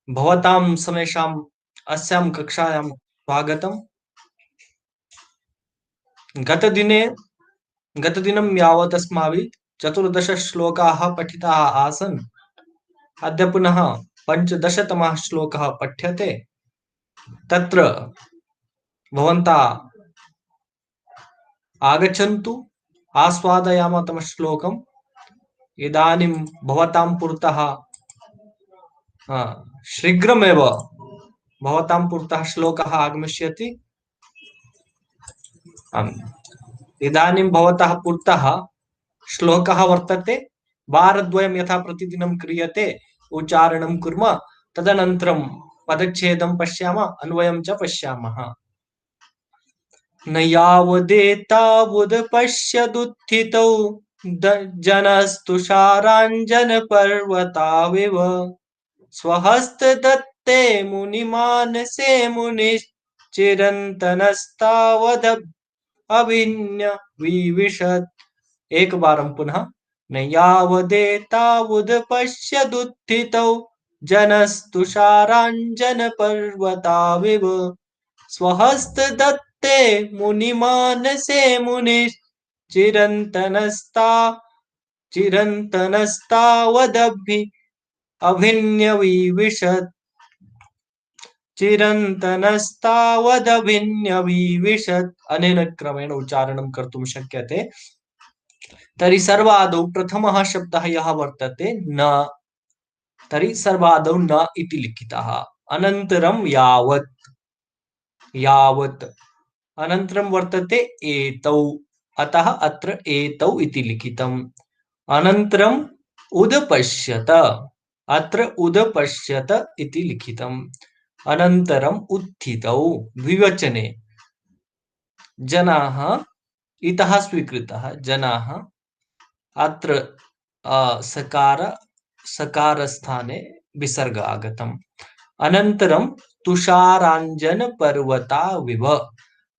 भवतां समेषाम् अस्यां कक्षायां स्वागतम्। गतदिने गतदिनं यावत् अस्माभिः 14 श्लोकाः पठिताः आसन्। अद्य पुनः 15तमः श्लोकः पठ्यते। तत्र भवन्तः आगच्छन्तु, आस्वादयामः तं श्लोकम्। इदानीं भवतां पुरतः शीघ्रमेव भवतां पुरतः श्लोकः आगमिष्यति। इदानीं भवतः पुरतः श्लोकः वर्तते। वारद्वयं यथा प्रतिदिनं क्रियते उच्चारणं कुर्मः, तदनन्तरं पदच्छेदं पश्यामः, अन्वयं च पश्यामः। न यावदेतावदपश्यदुत्थितौ जनस्तुषाराञ्जनपर्वताविव स्वहस्तदत्ते मुनिमानसे मुनिश्चिरन्तनस्तावदभिन्य विविशत्। एक बारं पुनः। न यावदेतावदपश्यदुत्थितौ जनस्तुषाराञ्जनपर्वताविव स्वहस्तदत्ते मुनिमानसे मुनिश्चिरन्तनस्ता चिरन्तनस्तावदभि अभिन्यविविशत्। चिरन्तनस्तावदभिन्यविविशत् अनेन क्रमेण उच्चारणं कर्तुं शक्यते। तर्हि सर्वादौ प्रथमः शब्दः यः वर्तते न, तर्हि सर्वादौ न इति लिखितः। अनन्तरं यावत्, यावत्, अनन्तरं वर्तते एतौ, अतः अत्र एतौ इति लिखितम्। अनन्तरम् उदपश्यत, अत्र उदपश्यत इति लिखितम्। अनन्तरम् उत्थितौ द्विवचने जनाः, इतः स्वीकृतः जनाः, अत्र सकारस्थाने विसर्ग आगतम्। अनन्तरं तुषाराञ्जनपर्वताविव,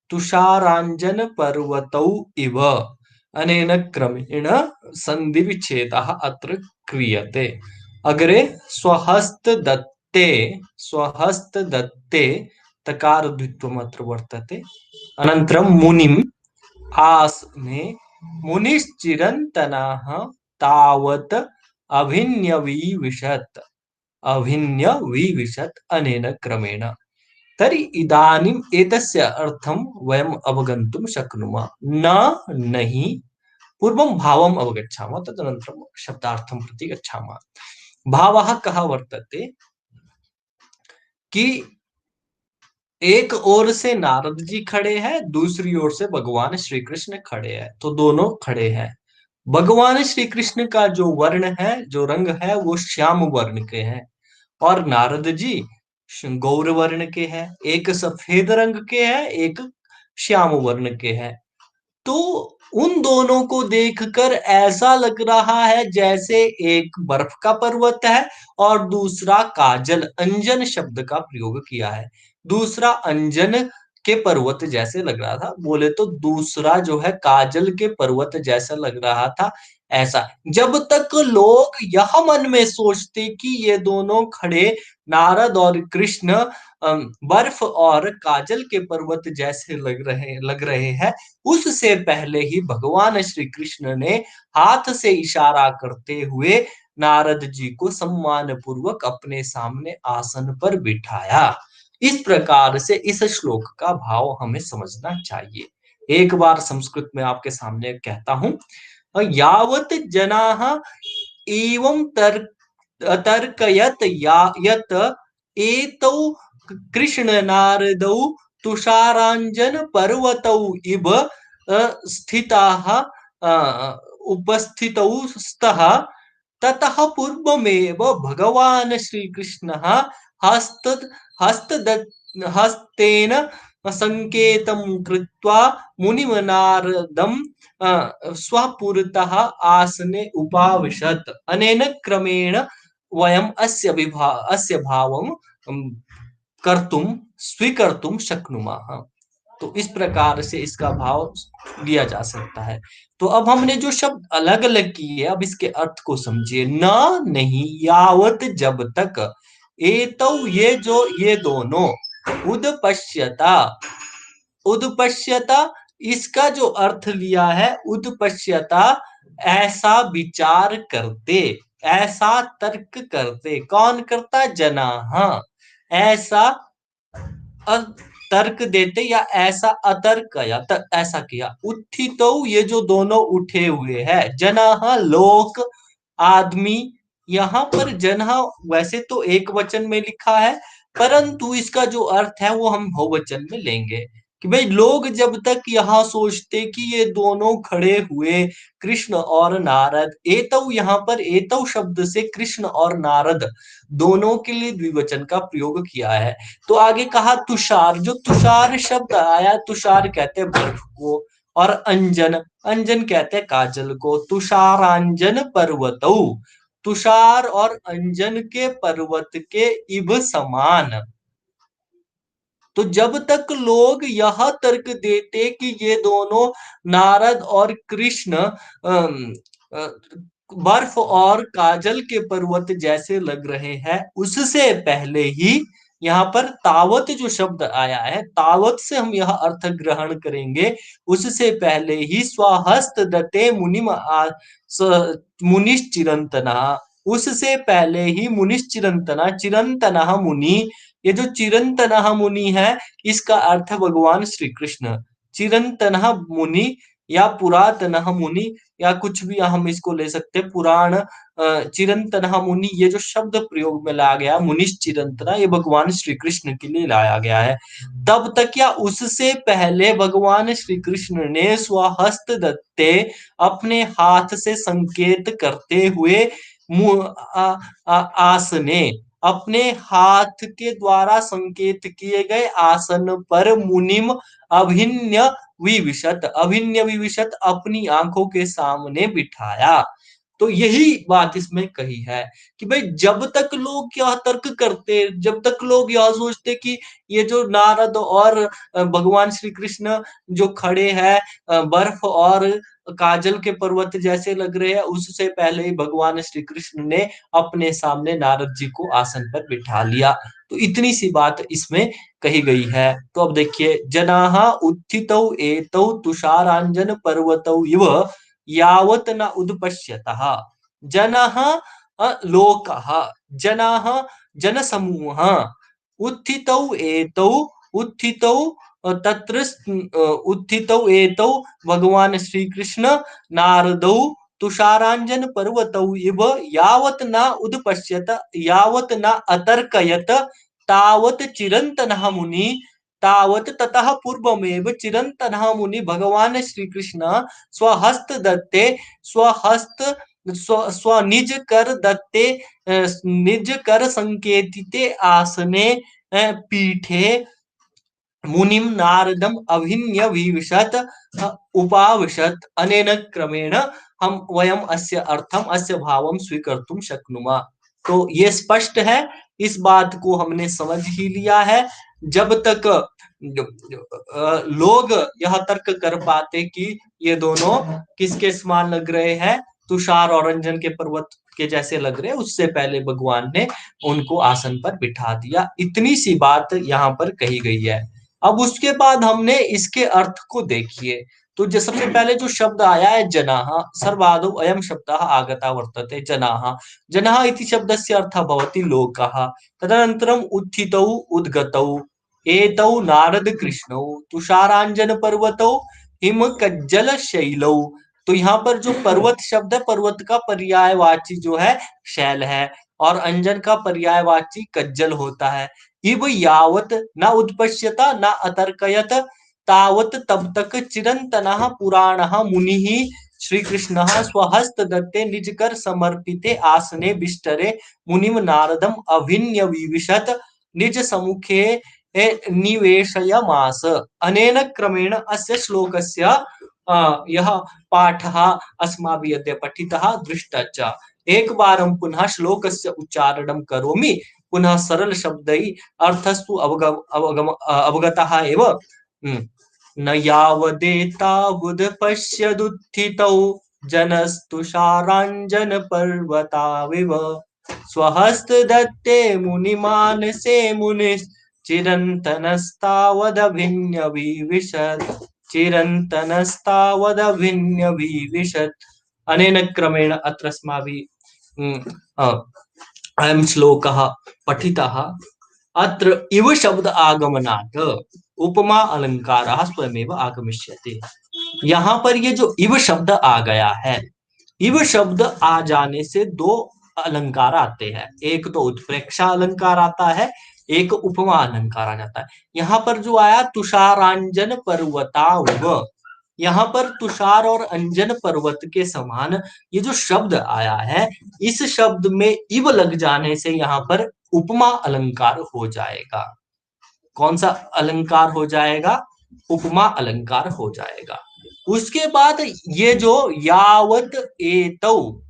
तुषाराञ्जनपर्वतौ इव, अनेन क्रमेण सन्धिविच्छेदः अत्र क्रियते। अग्रे स्वहस्तदत्ते, स्वहस्तदत्ते तकारद्वित्वम् अत्र वर्तते। अनन्तरं मुनिम् आसने मुनिश्चिरन्तनः तावत् अभिन्यविविशत्, अभिन्यविविशत् अनेन क्रमेण। तर्हि इदानीम् एतस्य अर्थं वयम् अवगन्तुं शक्नुमः। न, नहि, पूर्वं भावम् अवगच्छामः, तदनन्तरं शब्दार्थं प्रति गच्छामः। भावः कः वर्तते कि एक ओर से नारद जी खड़े हैं, दूसरी ओर से भगवान श्री कृष्ण खड़े हैं, तो दोनों खड़े हैं। भगवान श्री कृष्ण का जो वर्ण है, जो रंग है, वो श्याम वर्ण के हैं, और नारद जी गौर वर्ण के हैं। एक सफेद रंग के हैं, एक श्याम वर्ण के हैं। तो उन दोनों को देखकर ऐसा लग रहा है जैसे एक बर्फ का पर्वत है और दूसरा काजल, अंजन शब्द का प्रयोग किया है। दूसरा अंजन के पर्वत जैसे लग रहा था, बोले तो दूसरा जो है काजल के पर्वत जैसा लग रहा था। ऐसा जब तक लोग यह मन में सोचते कि ये दोनों खड़े नारद और कृष्ण बर्फ और काजल के पर्वत जैसे लग रहे हैं, उससे पहले ही भगवान श्री कृष्ण ने हाथ से इशारा करते हुए नारद जी को सम्मान पूर्वक अपने सामने आसन पर बिठाया। इस प्रकार से इस श्लोक का भाव हमें समझना चाहिए। एक बार संस्कृत में आपके सामने कहता हूं। यावत जनाः एवं तर्कयत यत एतौ कृष्ण नारदौ तुषाराञ्जन पर्वतौ इव स्थिताः उपस्थितौ स्तः, ततः पूर्वमेव भगवान श्रीकृष्णः हस्तेन संकेतं कृत्वा मुनिमनारदं स्वपुरतः आसने उपाविशत्। अनेन क्रमेण वयम् अस्य भावं कर्तुं स्वीकर्तुं शक्नुमः। तो इस प्रकार से इसका भाव लिया जा सकता है। तो अब हमने जो शब्द अलग अलग किए, अब इसके अर्थ को समझिए। न, नहीं, यावत, जब तक, एतौ ये दोनों, उदपश्यता, उदपश्यता, इसका जो अर्थ लिया है उदपश्यता, ऐसा विचार करते, ऐसा तर्क करते, कौन करता, जनाः, ऐसा तर्क देते या ऐसा अतर्क या ऐसा किया। उत्थितो, ये जो दोनों उठे हुए हैं, जनाः लोक, आदमी, यहाँ पर जनाः वैसे तो एक वचन में लिखा है, परंतु इसका जो अर्थ है वो हम बहुवचन में लेंगे कि भाई लोग जब तक यहाँ सोचते कि ये दोनों खड़े हुए कृष्ण और नारद, एतौ, यहाँ पर एतौ शब्द से कृष्ण और नारद दोनों के लिए द्विवचन का प्रयोग किया है। तो आगे कहा तुषार, जो तुषार शब्द आया, तुषार कहते हैं बर्फ को, और अंजन, अंजन कहते हैं काजल को, तुषारांजन पर्वतौ, तुषार और अंजन के पर्वत के इव समान। तो जब तक लोग यह तर्क देते कि ये दोनों नारद और कृष्ण अ, बर्फ और काजल के पर्वत जैसे लग रहे हैं, उससे पहले ही यहाँ पर तावत जो शब्द आया है, तावत से हम यह अर्थ ग्रहण करेंगे, उससे पहले ही स्वहस्त दत्ते मुनिम मुनिश्चिरंतना, उससे पहले ही मुनिश्चिरंतना, चिरंतना मुनि, ये जो चिरंतन मुनि है, इसका अर्थ है भगवान श्री कृष्ण। चिरंतन मुनि या पुरातन मुनि, या कुछ भी हम इसको ले सकते हैं, पुराण, चिरंतन मुनि, ये जो शब्द प्रयोग में लाया गया मुनिश चिरंतना, ये भगवान श्री कृष्ण के लिए लाया गया है। तब तक या उससे पहले भगवान श्री कृष्ण ने स्वहस्त दत्ते, अपने हाथ से संकेत करते हुए, आसने, अपने हाथ के द्वारा संकेत किए गए आसन पर, मुनिम अभिन्य विविशत, अभिन्य विविशत, अपनी आंखों के सामने बिठाया। तो यही बात इसमें कही है कि भाई जब तक लोग क्या तर्क करते, जब तक लोग यह सोचते कि ये जो नारद और भगवान श्री कृष्ण जो खड़े हैं, बर्फ और काजल के पर्वत जैसे लग रहे हैं, उससे पहले ही भगवान श्री कृष्ण ने अपने सामने नारद जी को आसन पर बिठा लिया। तो इतनी सी बात इसमें कही गई है। तो अब देखिए, जनाः उत्थितौ एतौ तुषारांजन पर्वतौ इव यावत् न उदपश्यतः, जनः लोकः, जनाः जनसमूहः, उत्थितौ एतौ, उत्थितौ तत्र उत्थितौ एतौ भगवान श्री कृष्ण नारदौ तुषारांजन पर्वतौ इव यावत् न उदपश्यत, यावत् न अतर्कयत, तावत् चिरंतनः मुनि, तावत् ततः पूर्वमेव चिरंतनः मुनि भगवान श्री कृष्ण स्वहस्त दत्ते, स्वहस्त, निज कर दत्ते, निज कर संकेतिते आसने, पीठे, मुनिम नारदम अभिन्य विविशत, उपाविशत, अनेन क्रमेण हम वयम अस्य अर्थम अस्य भावम स्वीकर्तुम शक्नुमः। तो ये स्पष्ट है, इस बात को हमने समझ ही लिया है। जब तक लोग यह तर्क कर पाते कि ये दोनों किसके समान लग रहे हैं, तुषार और अंजन के पर्वत के जैसे लग रहे हैं, उससे पहले भगवान ने उनको आसन पर बिठा दिया। इतनी सी बात यहाँ पर कही गई है। अब उसके बाद हमने इसके अर्थ को देखिए। तो जो सबसे पहले जो शब्द आया है जनाः, सर्वादौ अयं शब्दः आगता वर्तते, जनाः, जनाः इति शब्दस्य अर्थः भवति लोकः। तदनन्तरम् उत्थितौ उद्गतौ, एतौ नारद कृष्णौ, तुषारांजन पर्वतौ, हिम कज्जल शैलौ। तो यहाँ पर जो पर्वत शब्द है, पर्वत का पर्यायवाची जो है शैल है, और अंजन का पर्यायवाची कज्जल होता है। इव यावत न उत्पश्यता न अतर्कयत, तावत तब तक चिरंतनः पुराणः मुनिः श्रीकृष्णः स्वहस्त दत्ते निजकर समर्पिते आसने बिष्टरे मुनिम नारदम अभिन्य विविशत, निज सम्मुखे निवेशयमास। अनेन क्रमेण अस्य श्लोकस्य यह पाठः अस्माभिः अद्य पठितः दृष्टः च। एक बारं पुनः श्लोकस्य उच्चारणं करोमि, पुनः सरल शब्दैः अर्थस्तु अवगतः एव। न यावदेतावदपश्यदुत्थितौ जनस्तुषाराञ्जनपर्वताविव, स्वहस्त दत्ते मुनिमान से मुनि चिरंतनस्तावदभिन्य विविशत् चिरंतनस्तावदभिन्य विविशत् अनेन क्रमेण अत्रस्माभिः अयं श्लोकः पठितः। अत्र इव शब्द आगमनात् उपमा अलंकारः स्वयमेव आगमिष्यते। यहाँ पर ये जो इव शब्द आ गया है, इव शब्द आ जाने से दो अलंकार आते हैं। एक तो उत्प्रेक्षा अलंकार आता है, एक उपमा अलंकार आ जाता है। यहाँ पर जो आया तुषारांजन पर्वताव, यहाँ पर तुषार और अंजन पर्वत के समान ये जो शब्द आया है, इस शब्द में इव लग जाने से यहाँ पर उपमा अलंकार हो जाएगा। कौन सा अलंकार हो जाएगा? उपमा अलंकार हो जाएगा। उसके बाद ये जो यावत एतौ,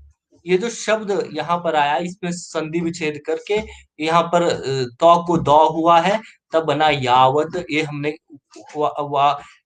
ये जो शब्द यहाँ पर आया, इसमें संधि विच्छेद करके यहाँ पर तो को दौ हुआ है, तब बना यावत। ये हमने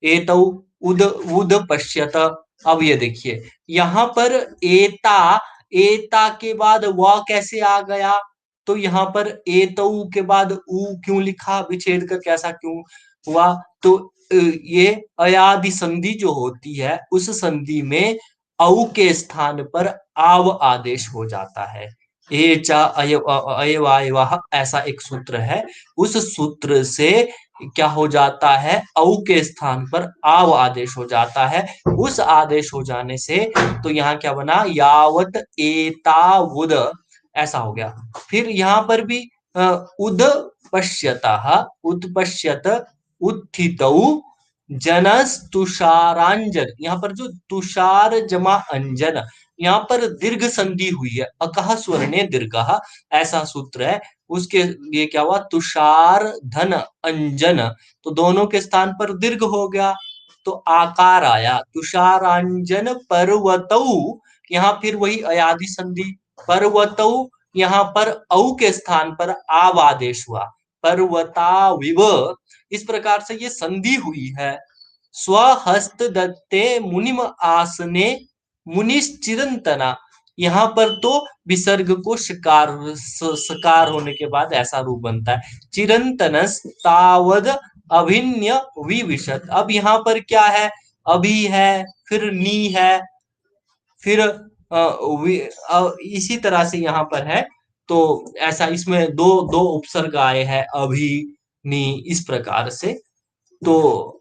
एतौ उद उद पश्यत। अब ये देखिए यहाँ पर एता, एता के बाद व कैसे आ गया? तो यहाँ पर एतऊ के बाद उ क्यों लिखा विच्छेद कर, कैसा क्यों हुआ? तो ये अयादि संधि जो होती है, उस संधि में औ के स्थान पर आव आदेश हो जाता है। ए चा अयवायवाह, ऐसा एक सूत्र है। उस सूत्र से क्या हो जाता है? औ के स्थान पर आव आदेश हो जाता है। उस आदेश हो जाने से तो यहाँ क्या बना? यावत एतावुद, ऐसा हो गया। फिर यहाँ पर भी उद पश्यतः, उत्पश्यत उत्थितौ जनस तुषारांजन, यहाँ पर जो तुषार जमा अंजन, यहाँ पर दीर्घ संधि हुई है, अकह स्वर्णे दीर्घः, ऐसा सूत्र है। उसके लिए क्या हुआ? तुषार धन अंजन, तो दोनों के स्थान पर दीर्घ हो गया, तो आकार आया तुषारांजन पर्वतौ। यहाँ फिर वही अयादि संधि पर्वतौ, यहाँ पर औ के स्थान पर आव आदेश हुआ, पर्वताविव। इस प्रकार से ये संधि हुई है। स्वहस्त दत्ते मुनिम आसने मुनिश्चिरंतना, यहाँ पर तो विसर्ग को सकार होने के बाद ऐसा रूप बनता है, चिरंतनस तावद अभिन्य विविशत। अब यहाँ पर क्या है? अभी है, फिर नी है, फिर इसी तरह से यहाँ पर है। तो ऐसा इसमें दो दो उपसर्ग आए हैं, अभी नी, इस प्रकार से। तो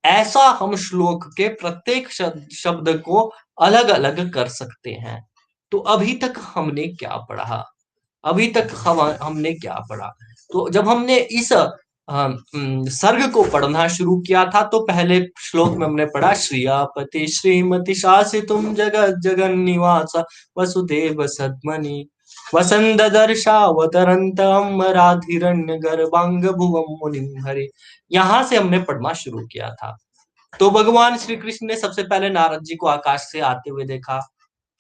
ऐसा हम श्लोक के प्रत्येक शब्द को अलग अलग कर सकते हैं। तो अभी तक हमने क्या पढ़ा? अभी तक हमने क्या पढ़ा? तो जब हमने इस सर्ग को पढ़ना शुरू किया था, तो पहले श्लोक में हमने पढ़ा श्रियापति श्रीमती शासितुम जगत जगन निवास वसुदेव सद्मनि वसंत दर्शावतरंत अमराधिरण्य गर्भांग भुवम मुनिम हरे। यहां से हमने पढ़ना शुरू किया था। तो भगवान श्री कृष्ण ने सबसे पहले नारद जी को आकाश से आते हुए देखा,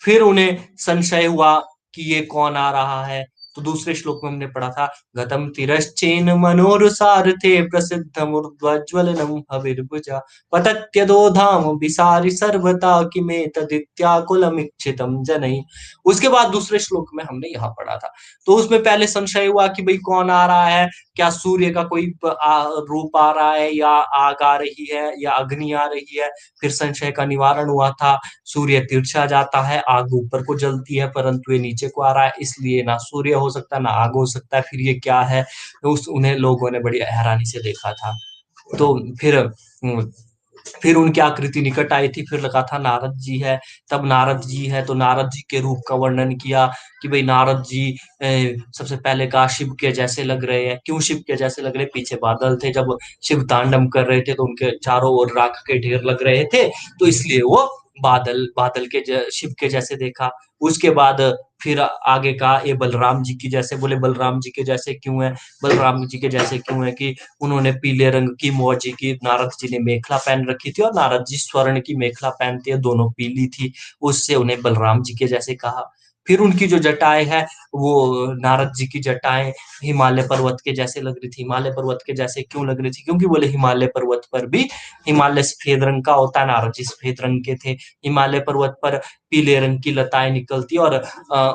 फिर उन्हें संशय हुआ कि ये कौन आ रहा है। तो दूसरे श्लोक में हमने पढ़ा था, गतम तिरश्चेन मनोरुसारथे प्रसिद्ध मूर्ध्वज्वलनम हविर्भुजा पतत्यदो धाम विसारि सर्वता किमे तदित्याकुलमिच्छितम जनई। उसके बाद दूसरे श्लोक में हमने यहाँ पढ़ा था। तो उसमें पहले संशय हुआ कि भाई कौन आ रहा है, क्या सूर्य का कोई रूप आ रहा है, या आग आ रही है, या अग्नि आ रही है। फिर संशय का निवारण हुआ था, सूर्य तिरछा जाता है, आग ऊपर को जलती है, परंतु ये नीचे को आ रहा है, इसलिए ना सूर्य हो सकता है ना आग हो सकता है, फिर ये क्या है? उन्हें लोगों ने बड़ी हैरानी से देखा था। तो फिर उनकी आकृति निकट आई थी, फिर लगा था नारद जी है। तब नारद जी है तो नारद जी के रूप का वर्णन किया कि भाई नारद जी सबसे पहले कहा शिव के जैसे लग रहे हैं। क्यों शिव के जैसे लग रहे? पीछे बादल थे, जब शिव तांडव कर रहे थे तो उनके चारों ओर राख के ढेर लग रहे थे, तो इसलिए वो बादल बादल के शिव के जैसे देखा। उसके बाद फिर आगे कहा ये बलराम जी की जैसे। बोले बलराम जी के जैसे क्यों है? बलराम जी के जैसे क्यों है कि उन्होंने पीले रंग की मौजी की, नारद जी ने मेखला पहन रखी थी और नारद जी स्वर्ण की मेखला पहनते हैं, दोनों पीली थी, उससे उन्हें बलराम जी के जैसे कहा। फिर उनकी जो जटाएं है वो नारद जी की जटाएं हिमालय पर्वत के जैसे लग रही थी। हिमालय पर्वत के जैसे क्यों लग रही थी? क्योंकि बोले हिमालय पर्वत पर भी हिमालय सफेद रंग का होता है, नारद जी सफेद रंग के थे। हिमालय पर्वत पर पीले रंग की लताएं निकलती और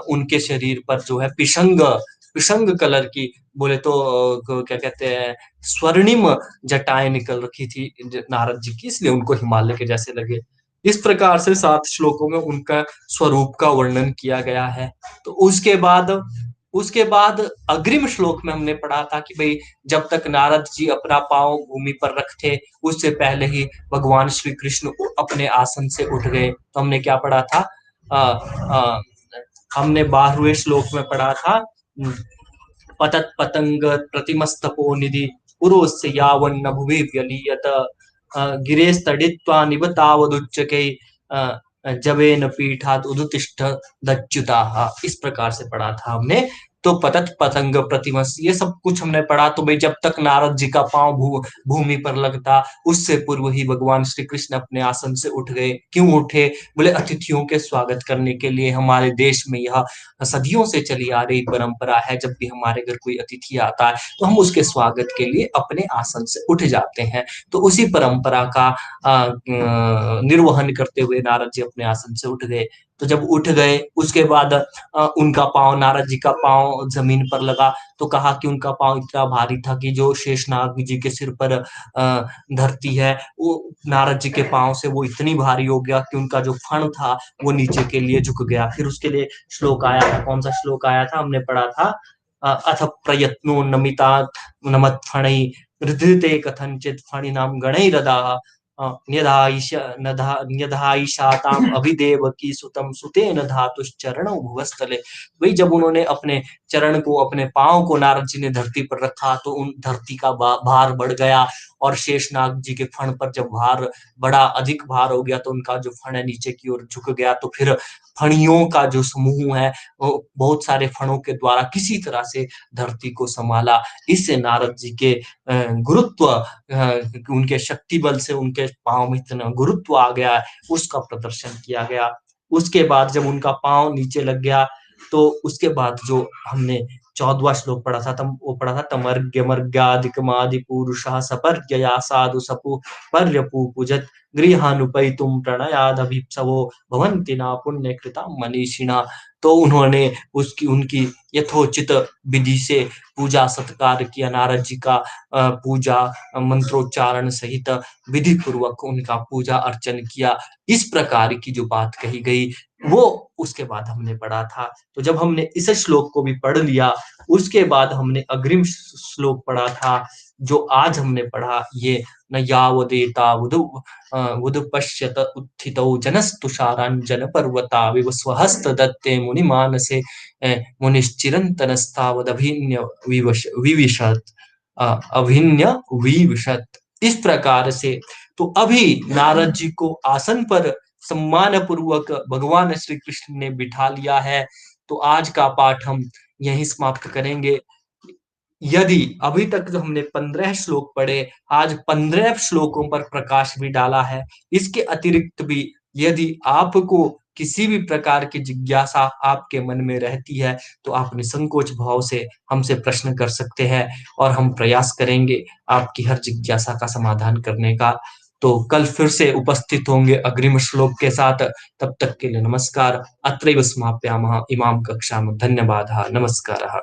उनके शरीर पर जो है पिशंग पिशंग कलर की, बोले तो क्या कहते हैं, स्वर्णिम जटाएं निकल रखी थी नारद जी की, इसलिए उनको हिमालय के जैसे लगे। इस प्रकार से 7 श्लोकों में उनका स्वरूप का वर्णन किया गया है। तो उसके बाद अग्रिम श्लोक में हमने पढ़ा था कि भाई जब तक नारद जी अपना पांव भूमि पर रखते उससे पहले ही भगवान श्री कृष्ण अपने आसन से उठ गए। तो हमने क्या पढ़ा था? आ, आ, हमने 12वें श्लोक में पढ़ा था, पतत पतंग प्रतिमस्तपो निधि पुरोस्य यावन्न भुवि व्यलीयत गिरेस्तडित्वा निबतावदुच्चकै जवेन पीठात उदुतिष्ठ दच्युता। इस प्रकार से पढ़ा था हमने। तो पतत पतंग प्रतिमस ये सब कुछ हमने पढ़ा। तो भाई जब तक नारद जी का पांव भूमि पर लगता उससे पूर्व ही भगवान श्री कृष्ण अपने आसन से उठ गए। क्यों उठे? बोले अतिथियों के स्वागत करने के लिए। हमारे देश में यह सदियों से चली आ रही परंपरा है, जब भी हमारे घर कोई अतिथि आता है तो हम उसके स्वागत के लिए अपने आसन से उठ जाते हैं। तो उसी परंपरा का निर्वहन करते हुए नारद जी अपने आसन से उठ गए। तो जब उठ गए उसके बाद उनका पांव, नारद जी का पांव जमीन पर लगा तो कहा कि उनका पांव इतना भारी था कि जो शेषनाग जी के सिर पर धरती है वो नारद जी के पांव से वो इतनी भारी हो गया कि उनका जो फण था वो नीचे के लिए झुक गया। फिर उसके लिए श्लोक आया था। कौन सा श्लोक आया था? हमने पढ़ा था, अथ प्रयत्नो नमिता नमत फणै हृदयते कथंचित फणिनाम गणैरदाः न्यधायिषाताम अभिदेवकी सुतम सुतेन धातुश्चरणौ भुवस्तले। वही जब उन्होंने अपने चरण को, अपने पांव को नारद जी ने धरती पर रखा तो उन धरती का भार बढ़ गया और शेषनाग जी के फण पर जब भार बड़ा अधिक भार हो गया तो उनका जो फण है नीचे की ओर झुक गया। तो फिर फणियों का जो समूह है वो बहुत सारे फणों के द्वारा किसी तरह से धरती को संभाला। इससे नारद जी के गुरुत्व, उनके शक्ति बल से उनके पांव में इतना गुरुत्व आ गया, उसका प्रदर्शन किया गया। उसके बाद जब उनका पांव नीचे लग गया तो उसके बाद जो हमने 14वां श्लोक पढ़ा था, तम वो पढ़ा था, तमर्ग्य मर्ग्यादिकमादि पुरुषः सपर्यया साधु सपु पर्यपु पूजत गृहानुपैतुम प्रणयादभिप्सवो भवन्ति ना पुण्य कृता मनीषिणा। तो उन्होंने उसकी उनकी यथोचित विधि से पूजा सत्कार किया। नारद जी का पूजा मंत्रोच्चारण सहित विधि पूर्वक उनका पूजा अर्चन किया। इस प्रकार की जो बात कही गई वो उसके बाद हमने पढ़ा था। तो जब हमने इस श्लोक को भी पढ़ लिया उसके बाद हमने अग्रिम श्लोक पढ़ा था जो आज हमने पढ़ा, ये न यावदेता वुदुपश्यत उत्थितौ जनस्तुषाराञ्जन पर्वता विव स्वहस्त दत्ते मुनिमानसे मुनिश्चिरन्तनस्तावदभिन्य विविशत अभिन्य विविशत। इस प्रकार से तो अभी नारद जी को आसन पर सम्मान पूर्वक भगवान श्री कृष्ण ने बिठा लिया है। तो आज का पाठ हम यहीं समाप्त करेंगे। यदि अभी तक जो हमने 15 श्लोक पढ़े, आज 15 श्लोकों पर प्रकाश भी डाला है। इसके अतिरिक्त भी यदि आपको किसी भी प्रकार की जिज्ञासा आपके मन में रहती है तो आप निसंकोच भाव से हमसे प्रश्न कर सकते हैं और हम प्रयास करेंगे आपकी हर जिज्ञासा का समाधान करने का। तो कल फिर से उपस्थित होंगे अग्रिम श्लोक के साथ। तब तक के लिए नमस्कार। अत्रैव समाप्यामः इमां कक्षां। धन्यवादः। नमस्कारः।